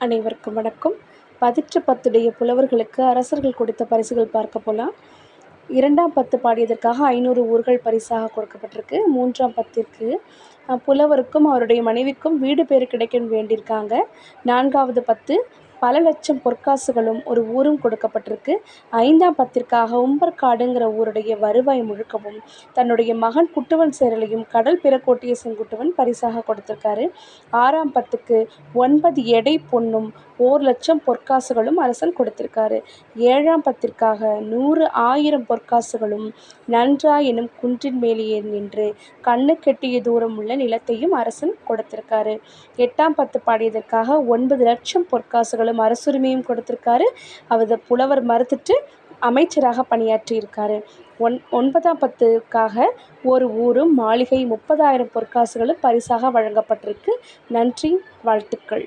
அனைவருக்கும் வணக்கம். 10 புலவர்களுக்கு அரசர்கள் கொடுத்த பரிசுகள் பார்க்க போகலாம். 2ஆம் பத்து பாடியதற்காக 500 ஊர்கள் பரிசாக கொடுக்கப்பட்டிருக்கு. 3ஆம் பத்திற்கு புலவருக்கும் அவருடைய மனைவிக்கும் வீடு பேறு கிடைக்கணும்னு வேண்டியிருக்காங்க. 4வது பத்து பல லட்சம் பொற்காசுகளும் ஒரு ஊரும் கொடுக்கப்பட்டிருக்கு. 5ஆம் பத்திற்காக உம்பர்காடுங்கிற ஊருடைய வருவாய் முழுக்கவும் தன்னுடைய மகன் குட்டுவன் சேரலையும் கடல் பிறக்கோட்டிய செங்குட்டுவன் பரிசாக கொடுத்திருக்காரு. 6ஆம் பத்துக்கு 9 எடை பொன்னும் 1,00,000 பொற்காசுகளும் அரசன் கொடுத்திருக்காரு. 7ஆம் பத்திற்காக 100,000 பொற்காசுகளும் நன்றா எனும் குன்றின் மேலேயே நின்று கண்ணுக்கெட்டிய தூரம் உள்ள நிலத்தையும் அரசன் கொடுத்திருக்காரு. 8ஆம் பத்து பாடியதற்காக 9,00,000 பொற்காசுகளும் அரசுரிமையும் கொடுத்திருக்காரு. அவர் புலவர் மறுத்துட்டு அமைச்சராக பணியாற்றியிருக்காரு. 9ஆம் பத்துக்காக ஒரு ஊரும் மாளிகை 30,000 பொற்காசுகளும் பரிசாக வழங்கப்பட்டிருக்கு. நன்றி, வாழ்த்துக்கள்.